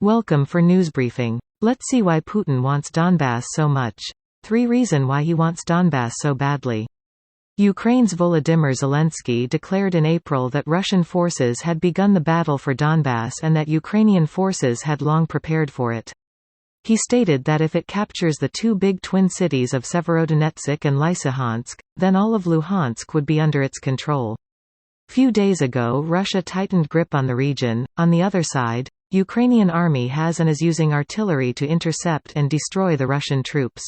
Welcome for Newsbriefing. Let's see why Putin wants Donbas so much. 3 reasons why he wants Donbas so badly. Ukraine's Volodymyr Zelensky declared in April that Russian forces had begun the battle for Donbas and that Ukrainian forces had long prepared for it. He stated that if it captures the 2 big twin cities of Severodonetsk and Lysychansk, then all of Luhansk would be under its control. Few days ago Russia tightened grip on the region. On the other side, Ukrainian Army has and is using artillery to intercept and destroy the Russian troops.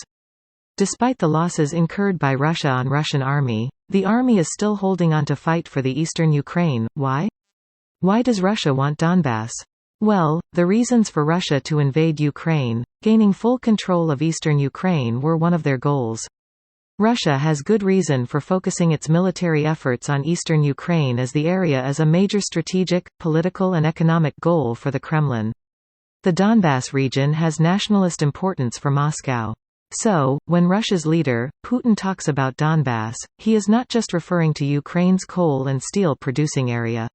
Despite the losses incurred by Russia on Russian army, the army is still holding on to fight for the eastern Ukraine. Why? Why does Russia want Donbas? Well, the reasons for Russia to invade Ukraine, gaining full control of eastern Ukraine, were one of their goals. Russia has good reason for focusing its military efforts on eastern Ukraine as the area is a major strategic, political and economic goal for the Kremlin. The Donbas region has nationalist importance for Moscow. So, when Russia's leader, Putin, talks about Donbas, he is not just referring to Ukraine's coal and steel producing area.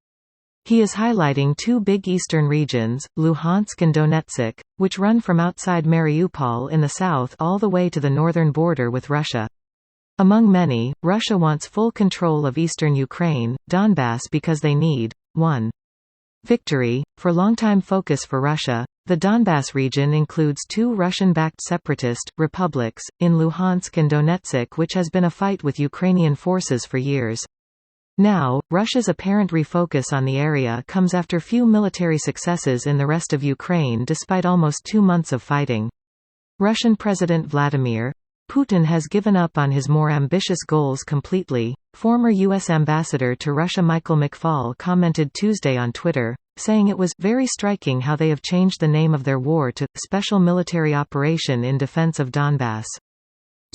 He is highlighting 2 big eastern regions, Luhansk and Donetsk, which run from outside Mariupol in the south all the way to the northern border with Russia. Among many, Russia wants full control of eastern Ukraine, Donbas, because they need 1. Victory. For longtime focus for Russia, the Donbas region includes 2 Russian-backed separatist republics, in Luhansk and Donetsk, which has been a fight with Ukrainian forces for years. Now, Russia's apparent refocus on the area comes after few military successes in the rest of Ukraine despite almost 2 months of fighting. Russian President Vladimir Putin has given up on his more ambitious goals completely. Former U.S. Ambassador to Russia Michael McFaul commented Tuesday on Twitter, saying it was very striking how they have changed the name of their war to Special Military Operation in Defense of Donbas.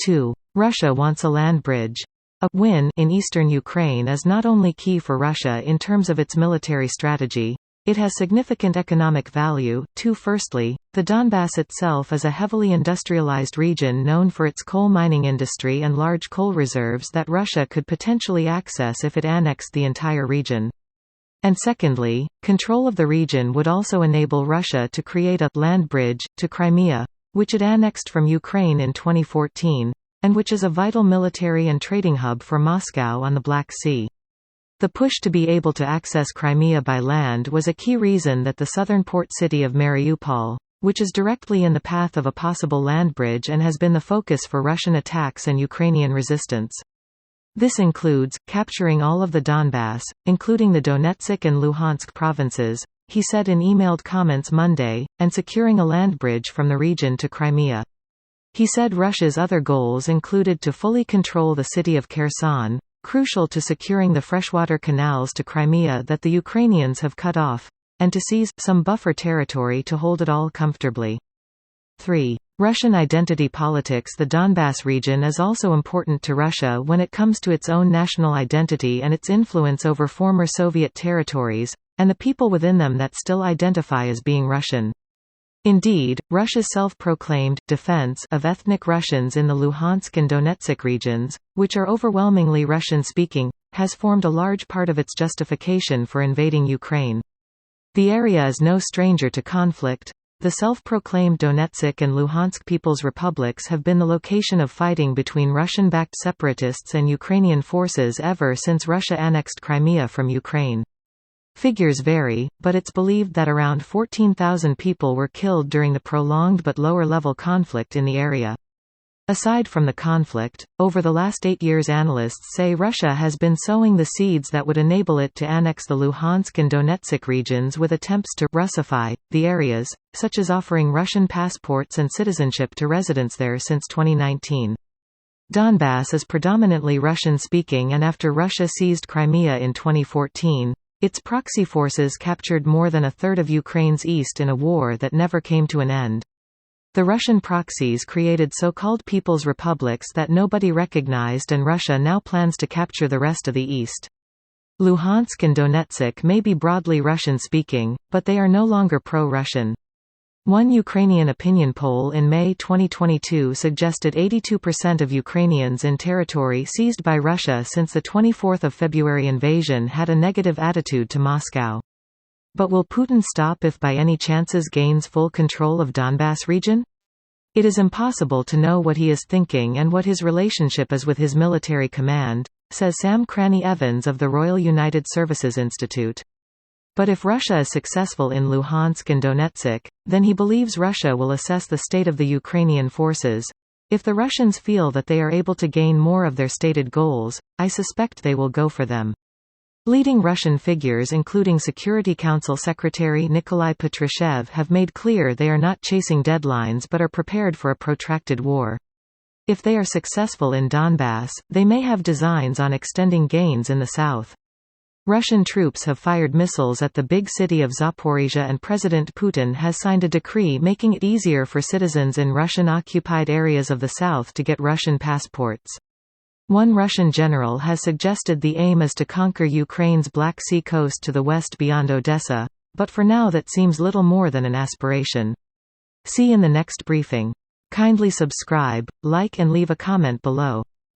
2. Russia wants a land bridge. A win in eastern Ukraine is not only key for Russia in terms of its military strategy, it has significant economic value, too. Firstly, the Donbas itself is a heavily industrialized region known for its coal mining industry and large coal reserves that Russia could potentially access if it annexed the entire region. And secondly, control of the region would also enable Russia to create a land bridge to Crimea, which it annexed from Ukraine in 2014, and which is a vital military and trading hub for Moscow on the Black Sea. The push to be able to access Crimea by land was a key reason that the southern port city of Mariupol, which is directly in the path of a possible land bridge and has been the focus for Russian attacks and Ukrainian resistance. This includes capturing all of the Donbas, including the Donetsk and Luhansk provinces, he said in emailed comments Monday, and securing a land bridge from the region to Crimea. He said Russia's other goals included to fully control the city of Kherson, crucial to securing the freshwater canals to Crimea that the Ukrainians have cut off, and to seize some buffer territory to hold it all comfortably. 3. Russian identity politics. The Donbas region is also important to Russia when it comes to its own national identity and its influence over former Soviet territories, and the people within them that still identify as being Russian. Indeed, Russia's self-proclaimed defense of ethnic Russians in the Luhansk and Donetsk regions, which are overwhelmingly Russian-speaking, has formed a large part of its justification for invading Ukraine. The area is no stranger to conflict. The self-proclaimed Donetsk and Luhansk People's Republics have been the location of fighting between Russian-backed separatists and Ukrainian forces ever since Russia annexed Crimea from Ukraine. Figures vary, but it's believed that around 14,000 people were killed during the prolonged but lower-level conflict in the area. Aside from the conflict, over the last 8 years analysts say Russia has been sowing the seeds that would enable it to annex the Luhansk and Donetsk regions with attempts to «Russify» the areas, such as offering Russian passports and citizenship to residents there since 2019. Donbas is predominantly Russian-speaking, and after Russia seized Crimea in 2014, its proxy forces captured more than a third of Ukraine's east in a war that never came to an end. The Russian proxies created so-called People's Republics that nobody recognized, and Russia now plans to capture the rest of the east. Luhansk and Donetsk may be broadly Russian-speaking, but they are no longer pro-Russian. One Ukrainian opinion poll in May 2022 suggested 82% of Ukrainians in territory seized by Russia since the 24 February invasion had a negative attitude to Moscow. But will Putin stop if by any chances gains full control of Donbas region? It is impossible to know what he is thinking and what his relationship is with his military command, says Sam Cranny-Evans of the Royal United Services Institute. But if Russia is successful in Luhansk and Donetsk, then he believes Russia will assess the state of the Ukrainian forces. If the Russians feel that they are able to gain more of their stated goals, I suspect they will go for them. Leading Russian figures including Security Council Secretary Nikolai Patrushev have made clear they are not chasing deadlines but are prepared for a protracted war. If they are successful in Donbas, they may have designs on extending gains in the south. Russian troops have fired missiles at the big city of Zaporizhia and President Putin has signed a decree making it easier for citizens in Russian-occupied areas of the south to get Russian passports. One Russian general has suggested the aim is to conquer Ukraine's Black Sea coast to the west beyond Odessa, but for now that seems little more than an aspiration. See in the next briefing. Kindly subscribe, like and leave a comment below.